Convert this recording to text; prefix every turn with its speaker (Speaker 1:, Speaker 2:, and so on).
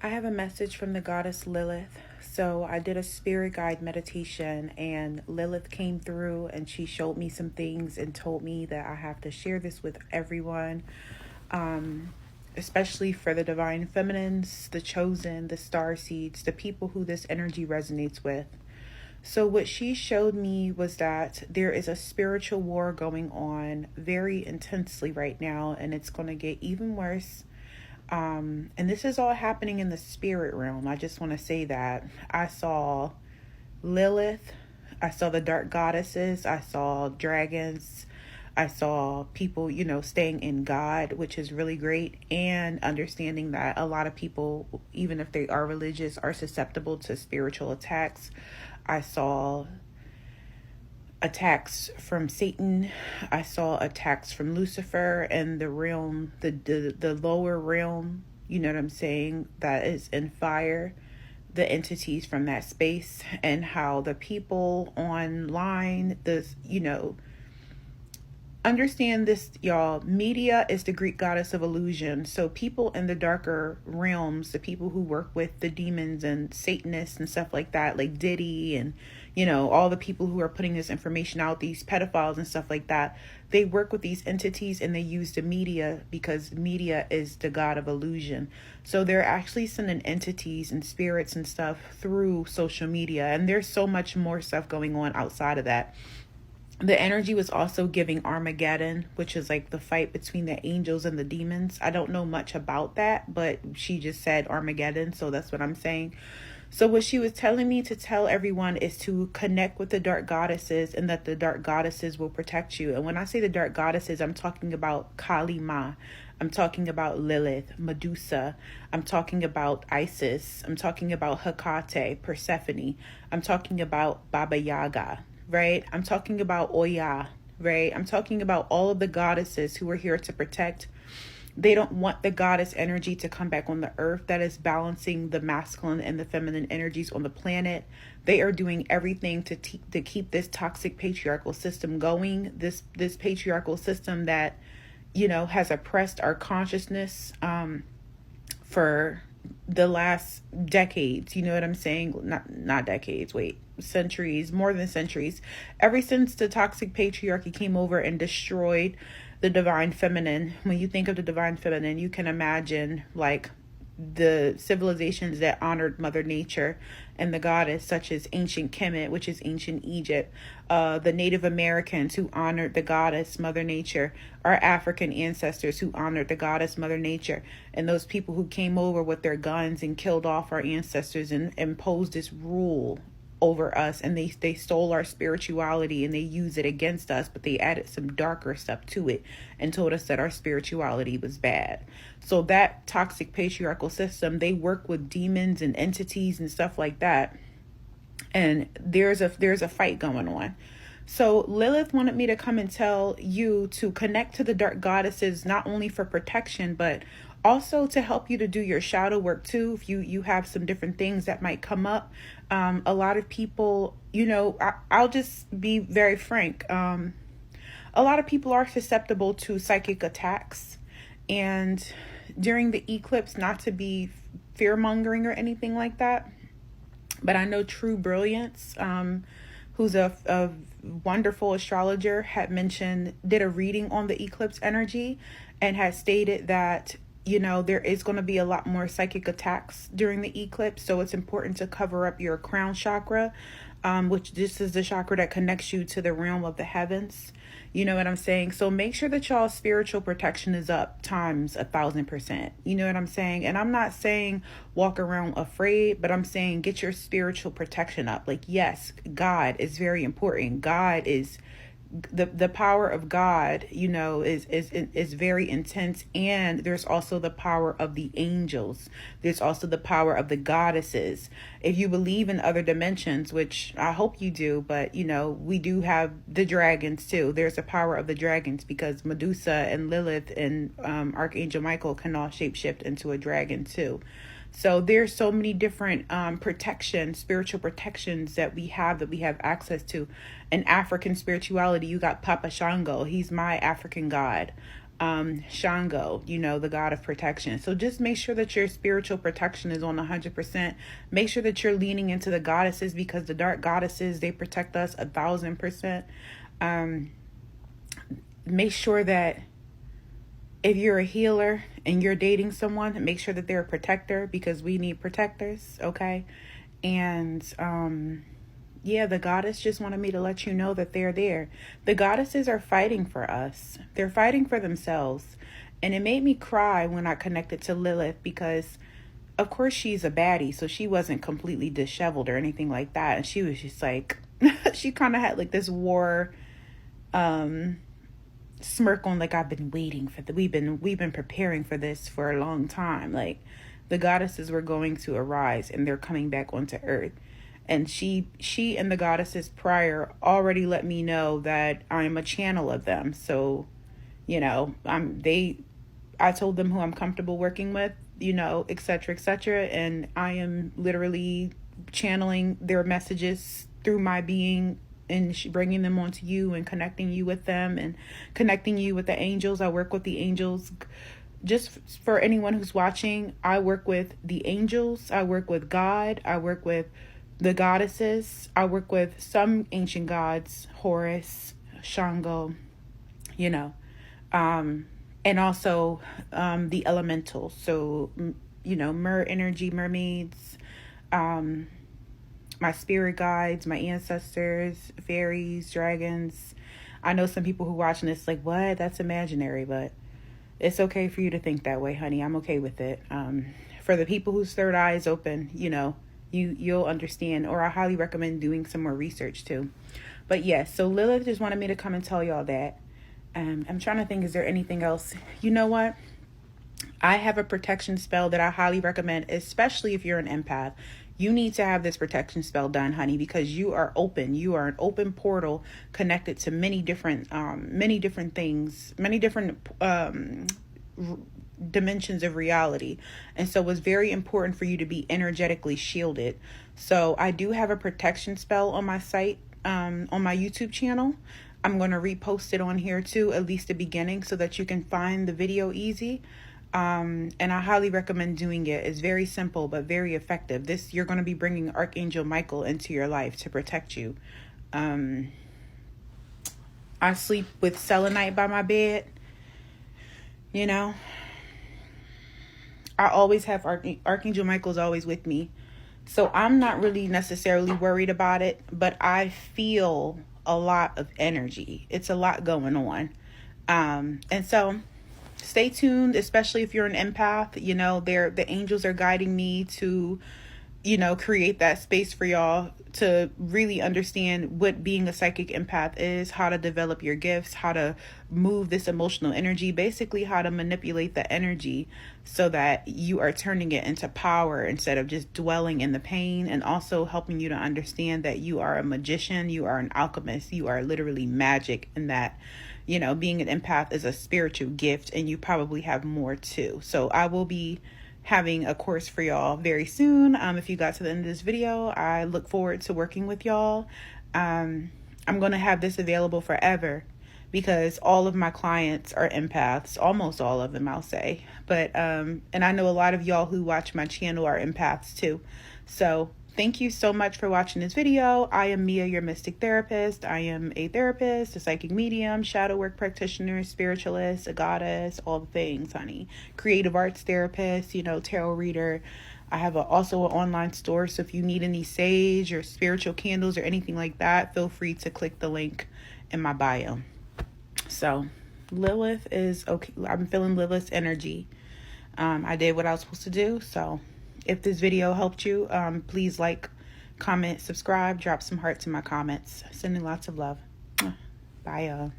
Speaker 1: I have a message from the goddess Lilith. So I did a spirit guide meditation and Lilith came through and she showed me some things and told me that I have to share this with everyone, especially for the divine feminines, the chosen, the star seeds, the people who this energy resonates with. So what she showed me was that there is a spiritual war going on very intensely right now, and it's going to get even worse. And this is all happening in the spirit realm. I just want to say that I saw Lilith, I saw the dark goddesses, I saw dragons, I saw people, staying in God, which is really great, and understanding that a lot of people, even if they are religious, are susceptible to spiritual attacks. I saw attacks from Satan. I saw attacks from Lucifer and the realm, the lower realm, you know what I'm saying, that is in fire, the entities from that space, and how the people online, understand this, y'all. Media is the Greek goddess of illusion. So people in the darker realms, the people who work with the demons and Satanists and stuff like that, like Diddy and, all the people who are putting this information out, these pedophiles and stuff like that, they work with these entities and they use the media because media is the god of illusion. So they're actually sending entities and spirits and stuff through social media. And there's so much more stuff going on outside of that. The energy was also giving Armageddon, which is like the fight between the angels and the demons. I don't know much about that, but she just said Armageddon, so that's what I'm saying. So what she was telling me to tell everyone is to connect with the dark goddesses and that the dark goddesses will protect you. And when I say the dark goddesses, I'm talking about Kali Ma. I'm talking about Lilith, Medusa. I'm talking about Isis. I'm talking about Hecate, Persephone. I'm talking about Baba Yaga. Right? I'm talking about Oya, right? I'm talking about all of the goddesses who are here to protect. They don't want the goddess energy to come back on the earth that is balancing the masculine and the feminine energies on the planet. They are doing everything to keep this toxic patriarchal system going. This patriarchal system that, has oppressed our consciousness for the last decades. You know what I'm saying? Not decades, wait. Centuries, more than centuries, ever since the toxic patriarchy came over and destroyed the divine feminine. When you think of the divine feminine, you can imagine like the civilizations that honored Mother Nature and the goddess, such as ancient Kemet, which is ancient Egypt, the Native Americans who honored the goddess Mother Nature, our African ancestors who honored the goddess Mother Nature, and those people who came over with their guns and killed off our ancestors and imposed this rule over us, and they stole our spirituality and they use it against us, but they added some darker stuff to it and told us that our spirituality was bad. So that toxic patriarchal system, they work with demons and entities and stuff like that, and there's a fight going on. So Lilith wanted me to come and tell you to connect to the dark goddesses, not only for protection, but also to help you to do your shadow work too. If you have some different things that might come up. A lot of people, I'll just be very frank. A lot of people are susceptible to psychic attacks. And during the eclipse, not to be fear-mongering or anything like that, but I know True Brilliance, who's a wonderful astrologer, did a reading on the eclipse energy and had stated that there is going to be a lot more psychic attacks during the eclipse. So it's important to cover up your crown chakra, which this is the chakra that connects you to the realm of the heavens. You know what I'm saying? So make sure that y'all's spiritual protection is up times 1,000%. You know what I'm saying? And I'm not saying walk around afraid, but I'm saying get your spiritual protection up. Like, yes, God is very important. God is the power of God, is very intense. And there's also the power of the angels. There's also the power of the goddesses. If you believe in other dimensions, which I hope you do, but we do have the dragons too. There's the power of the dragons because Medusa and Lilith and Archangel Michael can all shapeshift into a dragon too. So there's so many different spiritual protections that we have access to. In African spirituality, you got Papa Shango. He's my African god. Shango, you know, the god of protection. So just make sure that your spiritual protection is on 100%. Make sure that you're leaning into the goddesses, because the dark goddesses, they protect us 1,000%. Make sure that if you're a healer and you're dating someone, make sure that they're a protector, because we need protectors, okay? And yeah, the goddess just wanted me to let you know that they're there. The goddesses are fighting for us. They're fighting for themselves. And it made me cry when I connected to Lilith, because of course she's a baddie, so she wasn't completely disheveled or anything like that. And she was just like, she kind of had like this war smirk on, like, I've been waiting for we've been preparing for this for a long time. Like, the goddesses were going to arise and they're coming back onto earth. And she and the goddesses prior already let me know that I'm a channel of them. So, you know, I told them who I'm comfortable working with, you know, etc., etc. And I am literally channeling their messages through my being, and bringing them onto you and connecting you with them and connecting you with the angels. I work with the angels. Just for anyone who's watching, I work with the angels. I work with God. I work with the goddesses. I work with some ancient gods, Horus, Shango, you know, and also the elementals. So, you know, energy, mermaids, my spirit guides, my ancestors, fairies, dragons. I know some people who watching this like, what? That's imaginary, but it's okay for you to think that way, honey. I'm okay with it. For the people whose third eye is open, you know, you'll understand, or I highly recommend doing some more research too. But yes, so Lilith just wanted me to come and tell y'all that. I'm trying to think, is there anything else? You know what? I have a protection spell that I highly recommend, especially if you're an empath. You need to have this protection spell done, honey, because you are open. You are an open portal connected to many different things, many different dimensions of reality. And so it's very important for you to be energetically shielded. So I do have a protection spell on my site, on my YouTube channel. I'm going to repost it on here too, at least the beginning, so that you can find the video easy. And I highly recommend doing it. It's very simple, but very effective. You're going to be bringing Archangel Michael into your life to protect you. I sleep with selenite by my bed. You know, I always have Archangel Michael's always with me. So I'm not really necessarily worried about it, but I feel a lot of energy. It's a lot going on. And so stay tuned, especially if you're an empath. You know, the angels are guiding me to, you know, create that space for y'all to really understand what being a psychic empath is, how to develop your gifts, how to move this emotional energy, basically how to manipulate the energy so that you are turning it into power instead of just dwelling in the pain, and also helping you to understand that you are a magician, you are an alchemist, you are literally magic, and that, you know, being an empath is a spiritual gift, and you probably have more too. So I will be having a course for y'all very soon. If you got to the end of this video, I look forward to working with y'all. I'm going to have this available forever, because all of my clients are empaths, almost all of them, I'll say. But and I know a lot of y'all who watch my channel are empaths too. So thank you so much for watching this video. I am Mia, your mystic therapist. I am a therapist, a psychic medium, shadow work practitioner, spiritualist, a goddess, all the things, honey. Creative arts therapist, you know, tarot reader. I have also an online store, so if you need any sage or spiritual candles or anything like that, feel free to click the link in my bio. So Lilith is okay. I'm feeling Lilith's energy. I did what I was supposed to do. So if this video helped you, please like, comment, subscribe, drop some hearts in my comments. Sending lots of love. Bye, y'all.